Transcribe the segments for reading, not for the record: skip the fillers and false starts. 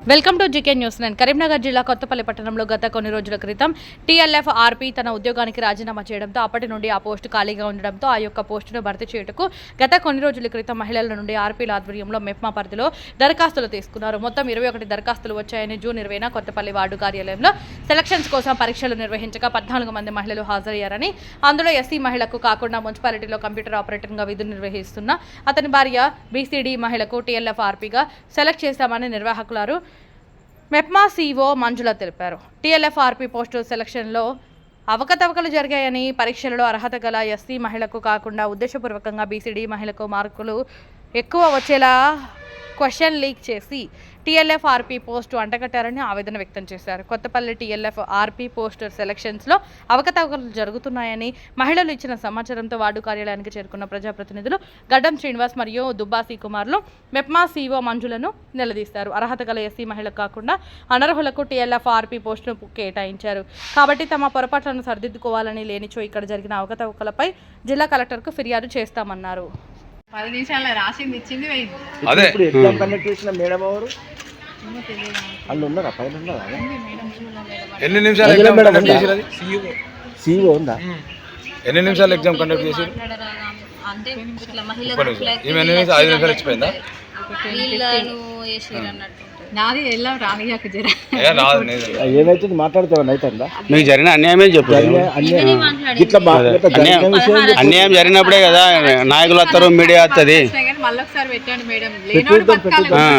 Welcome to GK news. నేను కరీంనగర్ జిల్లా కొత్తపల్లి పట్టణంలో గత కొన్ని రోజుల క్రితం టీఎల్ఎఫ్ ఆర్పీ తన ఉద్యోగానికి రాజీనామా చేయడంతో అప్పటి నుండి ఆ పోస్టు ఖాళీగా ఉండడంతో ఆ యొక్క పోస్టును భర్తీ చేయటకు గత కొన్ని రోజుల క్రితం మహిళల నుండి ఆర్పీల ఆధ్వర్యంలో మెప్మా పరిధిలో దరఖాస్తులు తీసుకున్నారు. మొత్తం 21 దరఖాస్తులు వచ్చాయని జూన్ 20న కొత్తపల్లి వార్డు కార్యాలయంలో సెలక్షన్స్ కోసం పరీక్షలు నిర్వహించగా 14 మంది మహిళలు హాజరయ్యారని, అందులో ఎస్సీ మహిళకు కాకుండా మున్సిపాలిటీలో కంప్యూటర్ ఆపరేటర్గా విధులు నిర్వహిస్తున్న అతని భార్య బీసీడీ మహిళకు టీఎల్ఎఫ్ ఆర్పీగా సెలెక్ట్ చేశామని నిర్వాహకులారు మెప్మా సీఓ మంజుల తెలిపారు. టీఎల్ఎఫ్ ఆర్పీ పోస్టు సెలక్షన్లో అవకతవకలు జరిగాయని, పరీక్షలలో అర్హత గల ఎస్సీ మహిళకు కాకుండా ఉద్దేశపూర్వకంగా బీసీడీ మహిళకు మార్కులు ఎక్కువ వచ్చేలా క్వశ్చన్ లీక్ చేసి టీఎల్ఎఫ్ ఆర్పీ పోస్టు అంటగట్టారని ఆవేదన వ్యక్తం చేశారు. కొత్తపల్లి టీఎల్ఎఫ్ ఆర్పీ పోస్టు సెలక్షన్స్లో అవకతవకలు జరుగుతున్నాయని మహిళలు ఇచ్చిన సమాచారంతో వార్డు కార్యాలయానికి చేరుకున్న ప్రజాప్రతినిధులు గడ్డం శ్రీనివాస్ మరియు దుబ్బాసి కుమార్లు మెప్మా సీఓ మంజులను నిలదీశారు. అర్హత గల ఎస్సీ మహిళకు కాకుండా అనర్హులకు టీఎల్ఎఫ్ ఆర్పీ పోస్టును కేటాయించారు కాబట్టి తమ పొరపాట్లను సరిదిద్దుకోవాలని, లేనిచో ఇక్కడ జరిగిన అవకతవకలపై జిల్లా కలెక్టర్కు ఫిర్యాదు చేస్తామన్నారు. 10 నిమిషాల్లో రాసింది ఇచ్చింది పోయింది. అదే ఇప్పుడు ఎగ్జామ్ కండక్ట్ చేసిన మేడం ఎవరు? వాళ్ళు ఉన్నారా? పైన ఉన్నారా? ఎన్ని నిమిషాలు ఎగ్జామ్ కండక్ట్ చేశారు? అది సీఈఓ ఉందా? ఎన్ని నిమిషాలు ఎగ్జామ్ కండక్ట్ చేశారు? అంటే ఇట్లా మహిళ 5 నిమిషాలు ఇచ్చిపోయిందా? నాది ఎలా రానియాక జర ఏమైతుంది మాట్లాడుతావని అవుతుందా? మీకు జరిగిన అన్యాయమే చెప్పు. అన్యాయం జరిగినప్పుడే కదా నాయకులు వస్తారు, మీడియా వస్తుంది. మళ్ళీ ఒకసారి పెట్టండి మేడం,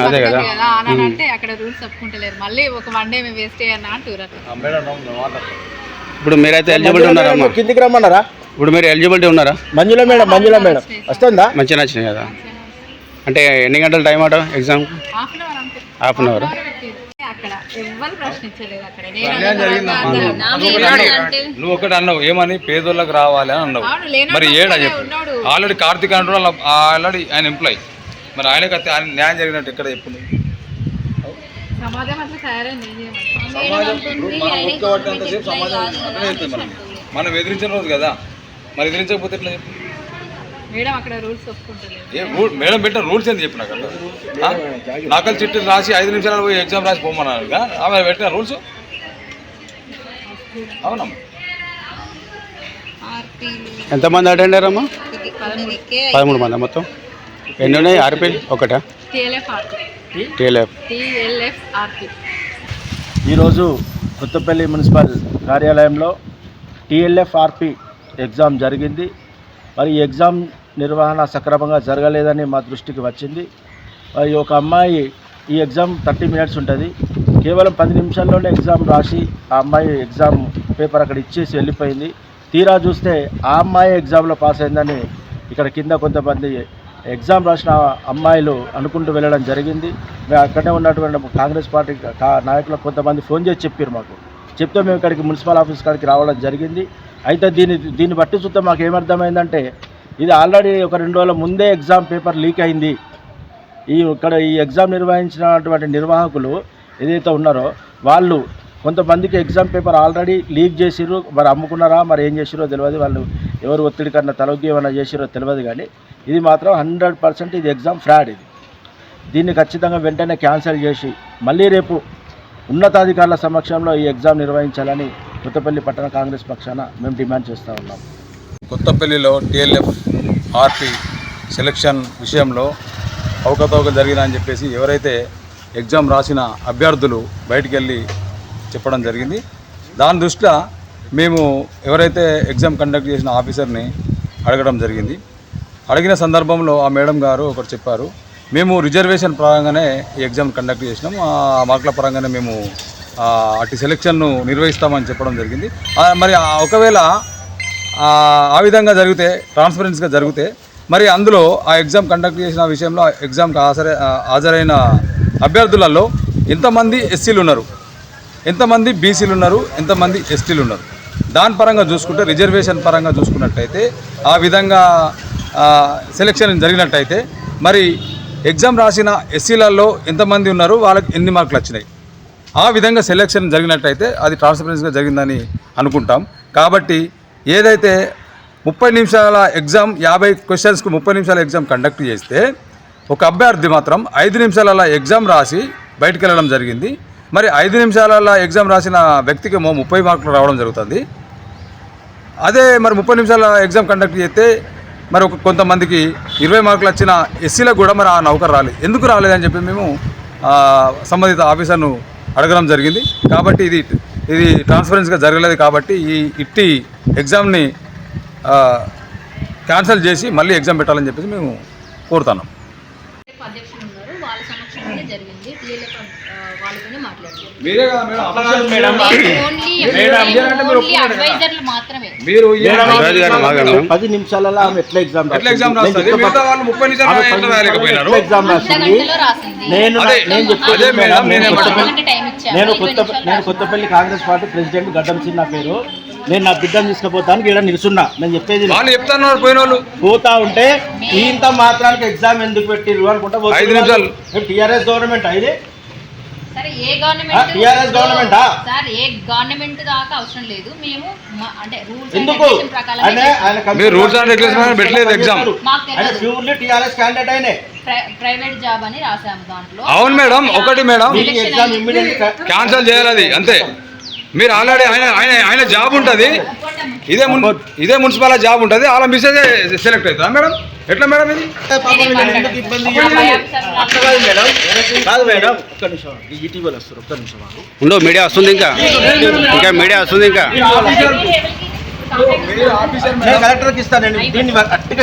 అదే కదా అని అంటే అక్కడ రూల్స్ ఒప్పుకుంటలేరు. మళ్ళీ ఒక 1 డే మేము వేస్ట్ అయ్యన్నా అంటారు. ఇప్పుడు మీరైతే ఎలిజిబిలిటీ ఉన్నారా? కిందికి రమ్మన్నారా? ఇప్పుడు మీరు ఎలిజిబిలిటీ ఉన్నారా? మంజుల మేడం వస్తుందా? మంచిగా నచ్చినాయి కదా. అంటే ఎన్ని గంటల టైం అట ఎగ్జామ్? Half an hour. అక్కడ ఎవరు ప్రశ్నించలేదు. అక్కడ నువ్వు ఒకటి అన్నావు, ఏమని పేదోళ్ళకి రావాలి అని అన్నావు. మరి ఏడా చెప్పు. ఆల్రెడీ కార్తీక్ అంటారు, ఆల్రెడీ ఆయన ఎంప్లాయ్. మరి ఆయనకి న్యాయం జరిగినట్టు ఎక్కడ చెప్పు. సమాజం అట్లా తయారైంది. మనం ఎదిరించిన రోజు కదా, మరి ఎదిరించకపోతే ఎట్లా చెప్పు. మేడం అక్కడ రూల్స్ ఒప్పుకుంటలేదు. మేడం పెట్టిన రూల్స్ ఏంటి చెప్పిన కదా. నకలు చిట్టు రాసి 5 నిమిషాలు పోయి ఎగ్జామ్ రాసి పోమన్నారు. ఆమె పెట్టిన రూల్స్ అవునమ్మా. ఎంతమంది అటెండ్ అయ్యారమ్మా? 13 మంది మొత్తం. ఎన్ని ఉన్నాయి ఆర్పీ? ఒకటా? టీఎల్ఎఫ్. ఈరోజు కొత్తపల్లి మున్సిపల్ కార్యాలయంలో టీఎల్ఎఫ్ ఆర్పీ ఎగ్జామ్ జరిగింది. మరి ఈ ఎగ్జామ్ నిర్వహణ సక్రమంగా జరగలేదని మా దృష్టికి వచ్చింది. మరి ఒక అమ్మాయి ఈ ఎగ్జామ్ 30 మినిట్స్ ఉంటుంది, కేవలం 10 నిమిషాల్లోనే ఎగ్జామ్ రాసి ఆ అమ్మాయి ఎగ్జామ్ పేపర్ అక్కడ ఇచ్చేసి వెళ్ళిపోయింది. తీరా చూస్తే ఆ అమ్మాయి ఎగ్జామ్లో పాస్ అయిందని ఇక్కడ కింద కొంతమంది ఎగ్జామ్ రాసిన అమ్మాయిలు అనుకుంటూ వెళ్ళడం జరిగింది. అక్కడే ఉన్నటువంటి కాంగ్రెస్ పార్టీ నాయకులకు కొంతమంది ఫోన్ చేసి చెప్పారు. మాకు చెప్తే మేము ఇక్కడికి మున్సిపల్ ఆఫీస్ కాడికి రావడం జరిగింది. అయితే దీన్ని బట్టి చూస్తే మాకు ఏమర్థమైందంటే, ఇది ఆల్రెడీ ఒక 2 రోజుల ముందే ఎగ్జామ్ పేపర్ లీక్ అయింది. ఈ ఎగ్జామ్ నిర్వహించినటువంటి నిర్వాహకులు ఏదైతే ఉన్నారో వాళ్ళు కొంతమందికి ఎగ్జామ్ పేపర్ ఆల్రెడీ లీక్ చేసిర్రు. మరి అమ్ముకున్నారా, మరి ఏం చేసిరో తెలియదు. వాళ్ళు ఎవరు ఒత్తిడి కన్నా తలొగ్గి ఏమైనా చేసిరో తెలియదు. కానీ ఇది మాత్రం 100% ఇది ఎగ్జామ్ ఫ్రాడ్. దీన్ని ఖచ్చితంగా వెంటనే క్యాన్సిల్ చేసి మళ్ళీ రేపు ఉన్నతాధికారుల సమక్షంలో ఈ ఎగ్జామ్ నిర్వహించాలని కొత్తపల్లి పట్టణ కాంగ్రెస్ పక్షాన మేము డిమాండ్ చేస్తూ ఉన్నాం. కొత్తపల్లిలో టీఎల్ఎఫ్ ఆర్పీ సెలక్షన్ విషయంలో అవకతవకలు జరిగినాయని చెప్పేసి ఎవరైతే ఎగ్జామ్ రాసిన అభ్యర్థులు బయటికి వెళ్ళి చెప్పడం జరిగింది. దాని దృష్ట్యా మేము ఎవరైతే ఎగ్జామ్ కండక్ట్ చేసిన ఆఫీసర్ని అడగడం జరిగింది. అడిగిన సందర్భంలో ఆ మేడం గారు ఒకరు చెప్పారు, మేము రిజర్వేషన్ పరంగానే ఈ ఎగ్జామ్ కండక్ట్ చేసినాం, ఆ మార్కుల పరంగానే మేము అటు సెలక్షన్ను నిర్వహిస్తామని చెప్పడం జరిగింది. మరి ఒకవేళ ఆ విధంగా జరిగితే, ట్రాన్స్పరెన్సీగా జరిగితే, మరి అందులో ఆ ఎగ్జామ్ కండక్ట్ చేసిన విషయంలో ఎగ్జామ్కి హాజరైన అభ్యర్థులలో ఎంతమంది ఎస్సీలు ఉన్నారు, ఎంతమంది బీసీలు ఉన్నారు, ఎంతమంది ఎస్టీలు ఉన్నారు, దాని పరంగా చూసుకుంటే, రిజర్వేషన్ పరంగా చూసుకున్నట్టయితే, ఆ విధంగా సెలక్షన్ జరిగినట్టయితే మరి ఎగ్జామ్ రాసిన ఎస్సీలలో ఎంతమంది ఉన్నారు, వాళ్ళకి ఎన్ని మార్కులు వచ్చినాయి, ఆ విధంగా సెలక్షన్ జరిగినట్టయితే అది ట్రాన్స్పరెన్సీగా జరిగిందని అనుకుంటాం. కాబట్టి ఏదైతే 30 నిమిషాల ఎగ్జామ్ 50 క్వశ్చన్స్కు 30 నిమిషాల ఎగ్జామ్ కండక్ట్ చేస్తే ఒక అభ్యర్థి మాత్రం 5 నిమిషాల ఎగ్జామ్ రాసి బయటికి వెళ్ళడం జరిగింది. మరి 5 నిమిషాల ఎగ్జామ్ రాసిన వ్యక్తికి 30 మార్కులు రావడం జరుగుతుంది. అదే మరి 30 నిమిషాల ఎగ్జామ్ కండక్ట్ చేస్తే మరి కొంతమందికి 20 మార్కులు వచ్చిన ఎస్సీలకు కూడా మరి ఆ నౌకరు రాలేదు. ఎందుకు రాలేదని చెప్పి మేము సంబంధిత ఆఫీసర్ను అడగడం జరిగింది. కాబట్టి ఇది ట్రాన్స్పరెన్సీగా జరగలేదు. కాబట్టి ఇట్టి ఎగ్జామ్ని క్యాన్సిల్ చేసి మళ్ళీ ఎగ్జామ్ పెట్టాలని చెప్పేసి మేము కోరుతున్నాం. అధ్యక్షులు ఉన్నారు, వాళ్ళ సమక్షంలోనే జరిగింది. టీఎల్ఎఫ్ వాళ్ళతోనే మాట్లాడారు. మీరే కదా మేడం ఓన్లీ అడ్వైజర్లు మాత్రమే. మీరు 10 నిమిషాలలో ఆమె ఎట్లా ఎగ్జామ్ ఎగ్జామ్ రాస్తుంది? మిగతా వాళ్ళు 30 నిమిషాలు ఎట్లా రాయలేకపోయినారు? ఎగ్జామ్ రాసింది. గంటలో రాసింది. నేను టైం ఇచ్చాను. నేను కొత్తపల్లి కాంగ్రెస్ పార్టీ ప్రెసిడెంట్ గడ్డం సింగ్ నా పేరు. నేను నా బిడ్డను తీసుకుపోతాను ఇక్కడ నిలుచున్నా. నేను చెప్పేది వాళ్ళు చెప్తున్నారు పోయిన వాళ్ళు పోతా ఉంటే ఇంత మాత్రానికి ఎగ్జామ్ ఎందుకు పెట్టిర్రు అనుకుంటా 5 నిమిషాలు టీఆర్ఎస్ గవర్నమెంట్ ఇది సరే ఏ గవర్నమెంట్ టీఆర్ఎస్ గవర్నమెంట్ సార్ ఏ గవర్నమెంట్ దాకా అవసరం లేదు. మేము అంటే రూల్స్ అండ్ ఎందుకు రెగ్యులేషన్ ప్రకారం మీరు రూల్స్ అండ్ రెగ్యులేషన్ పెట్టలేదు ఎగ్జామ్. మాకు తెలియదు. ప్యూర్లీ టీఆర్ఎస్ క్యాండిడేట్ అయినే ప్రైవేట్ జాబ్ అని రాసాము దాంట్లో. అవును మేడం, ఒకటి మేడం ఎగ్జామ్ ఇమ్మీడియట్ క్యాన్సిల్ చేయాలి అది అంతే. మీరు ఆల్రెడీ ఆయన జాబ్ ఉంటుంది, ఇదే మున్సిపాలిటీ జాబ్ ఉంటుంది, అలా మిస్సేజ్ సెలెక్ట్ అవుతుందా మేడం? ఎట్లా మేడం ఇది? ఎందుకు ఇబ్బంది అట్లా కాదు మేడం. కాదు మేడం, ఒక్క నిమిషం ఇటీవల వస్తారు. ఒక్క నిమిషం ఉండో మీడియా వస్తుంది, ఇంకా మీడియా వస్తుంది. ఇంకా నేను కలెక్టర్కి ఇస్తాను. నేను దీన్ని అట్టిగా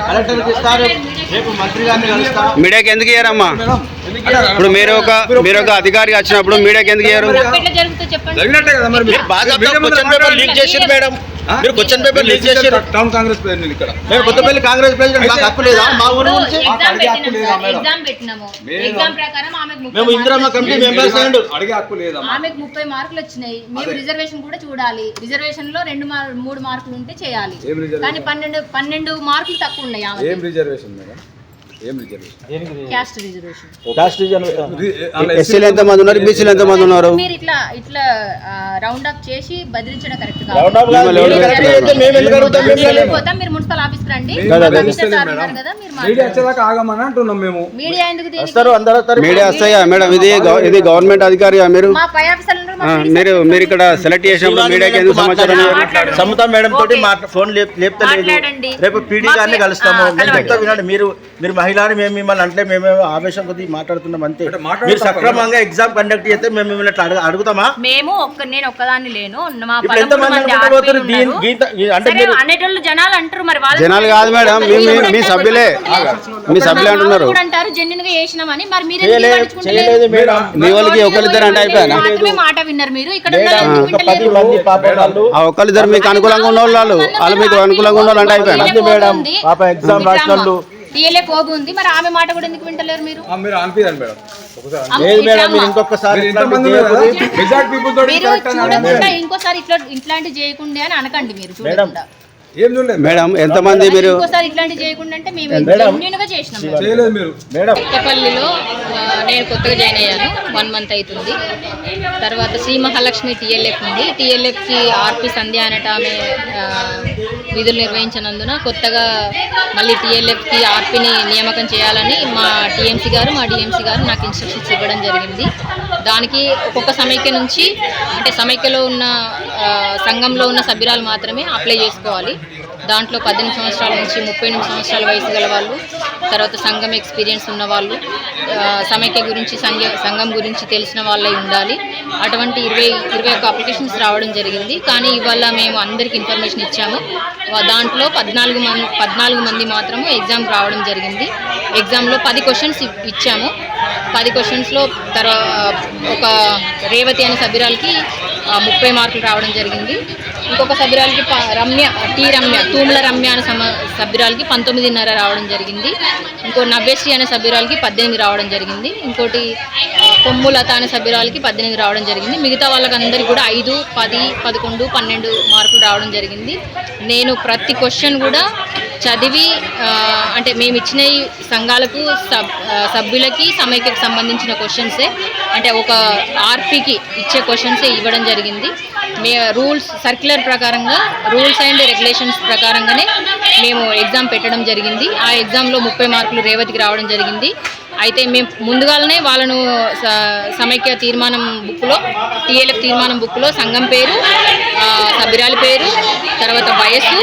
కలెక్టర్కి ఇస్తాను. రేపు మంత్రి గారిని కలుస్తా. మీడియాకి ఎందుకు ఇయ్యారమ్మా? ఇప్పుడు మీరు ఒక అధికారిగా వచ్చినప్పుడు మీడియాకి ఎందుకు ఇయ్యారు? ఎట్లా జరుగుతుందో చెప్పండి. జరిగినట్టే కదా మరి. క్వశ్చన్ పేపర్ లీక్ చేసారు మేడం. మీరు క్వశ్చన్ పేపర్ లీక్ చేసారు. టౌన్ కాంగ్రెస్ ప్రెసిడెంట్ ఇక్కడ. నేను కొత్తపల్లి కాంగ్రెస్ ప్రెసిడెంట్. మాకు హక్కు లేదా? మా ఊరు నుంచి ఎగ్జామ్ పెట్టినాము. ఎగ్జామ్ ప్రకారం ఆమెకు మేము ఇందిరమ్మ కమిటీ మెంబర్స్ అండ్ అడిగే హక్కు లేదా? ఆమెకు 30 మార్కులు వచ్చినాయి. మేము రిజర్వేషన్ కూడా చూడాలి. రిజర్వేషన్ లో 3 మార్కులు ఉంటే చేయాలి. కానీ 12 మార్కులు తక్కువ ఉన్నాయి. ఏం రిజర్వేషన్ మేడం? ఏం రిజర్వేషన్? Caste reservation. ఎస్సీలు ఎంతమంది ఉన్నారు, బీసీలు ఎంతమంది ఉన్నారు? మీరు ఇట్లా రౌండ్ అప్ చేసి బదిలించడం కరెక్ట్ కాదు. మీరు మున్సిపల్ ఆఫీస్ రండి. ఆఫీసర్ సార్ ఉన్నారు కదా, మీరు మీడియా వచ్చేదాకా ఆగమని అంటున్నాం మేము. మీడియా ఎందుకు మీడియా వస్తాయా మేడం? ఇది గవర్నమెంట్ అధికారిగా మీరు? మా పై ఆఫీసర్లు మీరు ఇక్కడ సెలెక్ట్ చేసినప్పుడు మీడియాకి ఎందుకు సమాచారం? సమతా మేడం తోటి ఫోన్ లేపుతలేదు. రేపు పీడీ గారిని కలుస్తాము. వినండి, మీరు మహిళని మేము మిమ్మల్ని అంటే మేము ఆవేశం కొద్దిగా మాట్లాడుతున్నాం అంతే. మీరు సక్రమంగా ఎగ్జామ్ కండక్ట్ చేస్తే మేము మిమ్మల్ని అడుగుతామా? నేను ఒక్కదాన్ని లేను. మా అంటే అనేటోళ్ళు జనాలు అంటారు. మరి జనాలు కాదు మేడం, మీ సభ్యులే అంటున్నారు. అంటారు జెన్యున్ గా చేసినామని. మరి మీరు చేయలేదు మేడం. మీ వాళ్ళకి ఒకరిద్దరు అంటే అయిపోయాను. మాట విన్నారు మీరు. ఇక్కడ ఒకరిద్దరు మీకు అనుకూలంగా ఉన్న వాళ్ళు మీకు అనుకూలంగా ఉన్న వాళ్ళు అంటే అయిపోయాను మేడం. పాప ఎగ్జామ్ రాసిన టీఎల్ఎఫ్ ఓబు ఉంది. మరి ఆమె మాట కూడా ఎందుకు వింటలేరు మీరు? మీరు అనిపించండి మేడం. లేదు మేడం, మీరు ఇంకొకసారి మీరు చూడకుండా ఇంకోసారి ఇట్లాంటి చేయకుండా అని అనకండి. మీరు చూడకుండా ఏం చూడలేదు మేడం. ఎంతమంది మీరు ఇంకోసారి ఇట్లాంటి చేయకుండా అంటే మేము జెన్యూన్ గా చేసినాం. చేయలేదు మీరు మేడం. కొత్తపల్లిలో నేను కొత్తగా జాయిన్ అయ్యాను. 1 మంత్ అవుతుంది. తర్వాత శ్రీ మహాలక్ష్మి టీఎల్ఎఫ్ ఉంది. టీఎల్ఎఫ్కి ఆర్పి సంధ్య అనట ఆమె విధులు నిర్వహించినందున కొత్తగా మళ్ళీ టీఎల్ఎఫ్కి ఆర్పిని నియామకం చేయాలని మా డిఎంసీ గారు నాకు ఇన్స్ట్రక్షన్స్ ఇవ్వడం జరిగింది. దానికి ఒక్కొక్క సమైక్య నుంచి అంటే సమైక్యలో ఉన్న సంఘంలో ఉన్న సభ్యురాలు మాత్రమే అప్లై చేసుకోవాలి. దాంట్లో 18 సంవత్సరాల నుంచి 38 సంవత్సరాల వయసు గల వాళ్ళు, తర్వాత సంఘం ఎక్స్పీరియన్స్ ఉన్న వాళ్ళు, సమైక్య గురించి సంఘం గురించి తెలిసిన వాళ్ళే ఉండాలి. అటువంటి 21 అప్లికేషన్స్ రావడం జరిగింది. కానీ ఇవాళ మేము అందరికీ ఇన్ఫర్మేషన్ ఇచ్చాము. దాంట్లో 14 మంది మాత్రము ఎగ్జామ్ రావడం జరిగింది. ఎగ్జామ్లో 10 క్వశ్చన్స్ ఇచ్చాము. 10 క్వశ్చన్స్లో ఒక రేవతి అనే సభ్యురాలకి 30 మార్కులు రావడం జరిగింది. ఇంకొక సభ్యురాలకి రమ్య తూముల రమ్య అనే సభ్యురాలకి 19.5 రావడం జరిగింది. ఇంకో నవ్యశ్రీ అనే సభ్యురాలకి 18 రావడం జరిగింది. ఇంకోటి కొమ్ములత అనే సభ్యురాలకి 18 రావడం జరిగింది. మిగతా వాళ్ళకందరికీ కూడా 5, 10, 11, 12 మార్కులు రావడం జరిగింది. నేను ప్రతి క్వశ్చన్ కూడా చదివి అంటే మేము ఇచ్చిన సంఘాలకు సభ్యులకి సమైక్యకు సంబంధించిన క్వశ్చన్సే అంటే ఒక ఆర్పీకి ఇచ్చే క్వశ్చన్సే ఇవ్వడం జరిగింది. రూల్స్ సర్క్యులర్ ప్రకారంగా రూల్స్ అండ్ రెగ్యులేషన్స్ ప్రకారంగానే మేము ఎగ్జామ్ పెట్టడం జరిగింది. ఆ ఎగ్జామ్లో 30 మార్కులు రేవతికి రావడం జరిగింది. అయితే మేము ముందుగానే వాళ్ళను సమైక్య తీర్మానం బుక్లో టీఎల్ఎఫ్ తీర్మానం బుక్లో సంఘం పేరు, సభ్యురాలి పేరు, తర్వాత వయస్సు,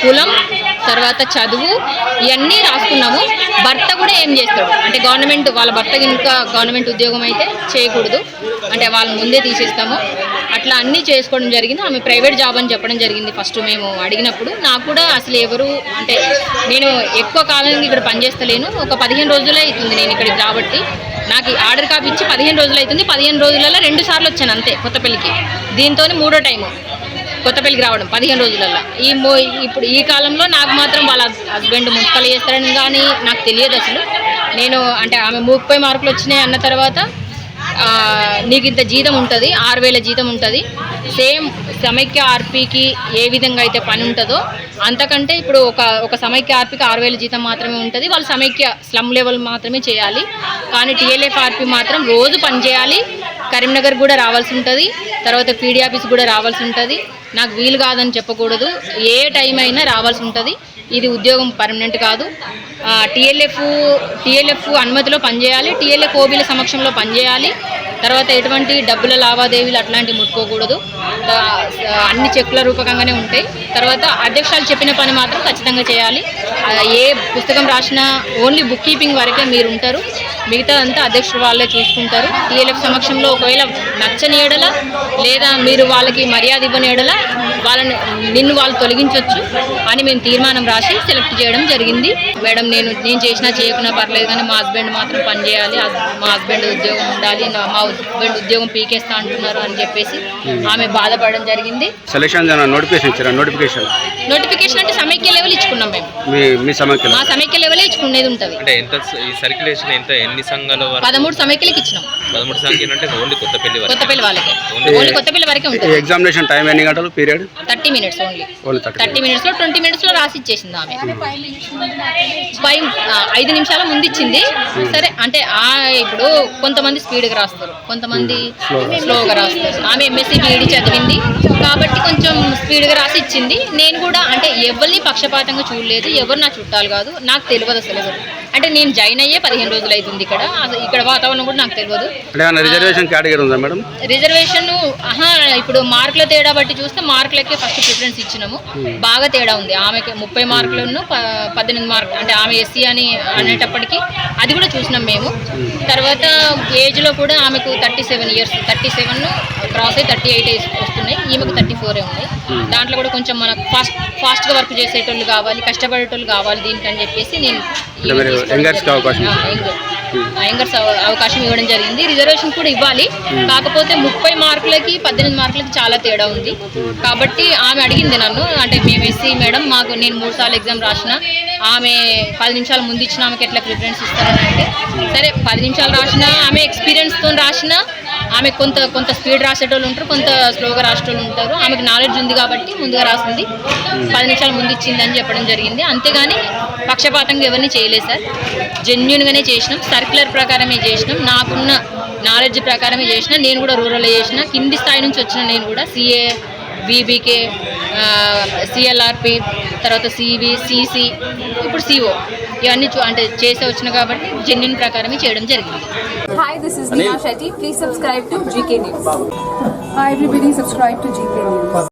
కులం, తర్వాత చదువు ఇవన్నీ రాసుకున్నాము. భర్త కూడా ఏం చేస్తాడు అంటే గవర్నమెంట్ వాళ్ళ భర్త కనుక గవర్నమెంట్ ఉద్యోగం అయితే చేయకూడదు అంటే వాళ్ళని ముందే తీసేస్తాము. అట్లా అన్నీ చేసుకోవడం జరిగింది. ఆమె ప్రైవేట్ జాబ్ అని చెప్పడం జరిగింది ఫస్ట్ మేము అడిగినప్పుడు. నాకు కూడా అసలు ఎవరు అంటే నేను ఎక్కువ కాలం ఇక్కడ పనిచేస్తలేను, ఒక 15 రోజులే అవుతుంది నేను ఇక్కడికి రాబట్టి. నాకు ఆర్డర్ కాపీ ఇచ్చి 15 రోజులు అవుతుంది. 15 రోజులలో 2 సార్లు వచ్చాను అంతే కొత్తపల్లికి. దీంతో 3వ టైము కొత్తపల్లికి రావడం 15 రోజులలో. ఇప్పుడు ఈ కాలంలో నాకు మాత్రం వాళ్ళ హస్బెండ్ ముక్కలు చేస్తారని కానీ నాకు తెలియదు అసలు. నేను అంటే ఆమె 30 మార్కులు వచ్చినాయి అన్న తర్వాత నీకు ఇంత జీతం ఉంటుంది, 6,000 జీతం ఉంటుంది. సేమ్ సమైక్య ఆర్పీకి ఏ విధంగా అయితే పని ఉంటుందో అంతకంటే ఇప్పుడు ఒక సమైక్య ఆర్పీకి 6,000 జీతం మాత్రమే ఉంటుంది. వాళ్ళు సమైక్య స్లమ్ లెవెల్ మాత్రమే చేయాలి. కానీ టీఎల్ఎఫ్ ఆర్పీ మాత్రం రోజు పని చేయాలి. కరీంనగర్ కూడా రావాల్సి ఉంటుంది, తర్వాత పీడీ ఆఫీస్ కూడా రావాల్సి ఉంటుంది. నాకు వీలు కాదని చెప్పకూడదు, ఏ టైం అయినా రావాల్సి ఉంటుంది. ఇది ఉద్యోగం పర్మనెంట్ కాదు. టీఎల్ఎఫ్ అనుమతిలో పనిచేయాలి, టీఎల్ఎఫ్ ఓబీల సమక్షంలో పనిచేయాలి. తర్వాత ఎటువంటి డబ్బుల లావాదేవీలు అట్లాంటివి ముట్టుకోకూడదు. అన్ని చెక్కుల రూపకంగానే ఉంటాయి. తర్వాత అధ్యక్షులు చెప్పిన పని మాత్రం ఖచ్చితంగా చేయాలి. ఏ పుస్తకం రాసినా ఓన్లీ బుక్ కీపింగ్ వరకే మీరు ఉంటారు, మిగతా అంతా అధ్యక్షుడు వాళ్ళే చూసుకుంటారు. టీఎల్ఎఫ్ సమక్షంలో ఒకవేళ నచ్చని ఎడల లేదా మీరు వాళ్ళకి మర్యాద ఇవ్వని ఎడల నిన్ను వాళ్ళు తొలగించవచ్చు అని మేము తీర్మానం రాసి సెలెక్ట్ చేయడం జరిగింది. మేడం నేను చేసినా చేయకున్నా పర్లేదు కానీ మా హస్బెండ్ మాత్రం పని చేయాలి, మా హస్బెండ్ ఉద్యోగం ఉండాలి, మా హస్బెండ్ ఉద్యోగం పీకేస్తా అంటున్నారు అని చెప్పేసి ఆమె బాధపడడం జరిగింది. సెలక్షన్ నోటిఫికేషన్ అంటే సమైక్య లెవెల్ ఇచ్చుకున్నాం మేము. మా సమైక్య లెవెల్ ఇచ్చుకునేది ఉంటుంది. అంటే ఎంత ఈ సర్క్యులేషన్ ఎంత ఎన్ని సంఘాల వరకు? 13 సమైక్యలకి ఇచ్చినాం. 13 సంఖ్యలు అంటే ఓన్లీ కొత్తపల్లి వాళ్ళకే, ఓన్లీ కొత్తపల్లి వరకే ఉంటుంది. ఎగ్జామినేషన్ టైం ఎన్ని గంటలు పీరియడ్? 30 minutes only. 30 minutes లో 20 minutes లో రాసి ఇచ్చేసింది ఆమె. 5 నిమిషాల ముందు ఇచ్చింది. సరే అంటే ఇప్పుడు కొంతమంది స్పీడ్గా రాస్తారు, కొంతమంది స్లోగా రాస్తారు. ఆమె ఎంఎస్సీ బీఈడీ చదివింది కాబట్టి కొంచెం స్పీడ్గా రాసి ఇచ్చింది. నేను కూడా అంటే ఎవరిని పక్షపాతంగా చూడలేదు, ఎవరు నా చుట్టాలు కాదు, నాకు తెలియదు అసలు ఎవరు. అంటే నేను జాయిన్ అయ్యే 15 రోజులు అవుతుంది ఇక్కడ వాతావరణం కూడా నాకు తెలియదు. రిజర్వేషన్ కేటగిరీ ఉందా మేడం? రిజర్వేషన్ ఇప్పుడు మార్కుల తేడా బట్టి చూస్తే మార్కులకే ఫస్ట్ ప్రిఫరెన్స్ ఇచ్చినాము. బాగా తేడా ఉంది. ఆమెకి 30 మార్కులను 18 మార్కులు అంటే ఆమె ఎస్సీ అని అనేటప్పటికీ అది కూడా చూసినాం మేము. తర్వాత ఏజ్లో కూడా ఆమెకు 37 years, 37 క్రాస్ అయ్యి 38 వస్తున్నాయి. ఈమెకు 34 ఉన్నాయి. దాంట్లో కూడా కొంచెం మనకు ఫాస్ట్గా వర్క్ చేసేటోళ్ళు కావాలి, కష్టపడేటోళ్ళు కావాలి దీనికని చెప్పేసి నేను యంగర్స్ అవకాశం ఇవ్వడం జరిగింది. రిజర్వేషన్ కూడా ఇవ్వాలి, కాకపోతే 30 మార్కులకి 18 మార్కులకి చాలా తేడా ఉంది. కాబట్టి ఆమె అడిగింది నన్ను, అంటే మేము ఎస్సీ మేడం నేను 3 సార్లు ఎగ్జామ్ రాసిన, ఆమె 10 నిమిషాల ముందు ఇచ్చిన ఆమెకి ఎట్లా ప్రిఫరెన్స్ ఇస్తారని అంటే సరే 10 నిమిషాలు రాసిన ఆమె ఎక్స్పీరియన్స్తో రాసిన, ఆమె కొంత స్పీడ్ రాసేటోళ్ళు ఉంటారు, కొంత స్లోగా రాసేటోళ్ళు ఉంటారు. ఆమెకు నాలెడ్జ్ ఉంది కాబట్టి ముందుగా రాసింది, 10 నిమిషాలు ముందు ఇచ్చింది అని చెప్పడం జరిగింది. అంతేగాని పక్షపాతంగా ఎవరిని చేయలేదు సార్, జెన్యున్గానే చేసినాం, సర్క్యులర్ ప్రకారమే చేసినాం, నాకున్న నాలెడ్జ్ ప్రకారమే చేసిన. నేను కూడా రూరల్లో చేసిన, కింది స్థాయి నుంచి వచ్చిన నేను కూడా సిఏ, బీబీకే, సిఎల్ఆర్పి, తర్వాత సివి, సిసి, ఇప్పుడు సిఓ ఇవన్నీ అంటే చేసే వచ్చిన కాబట్టి జెన్యున్ ప్రకారమే చేయడం జరిగింది. Hi, this is Neha Shetty. Please subscribe to GK News. Hi everybody, subscribe to GK News.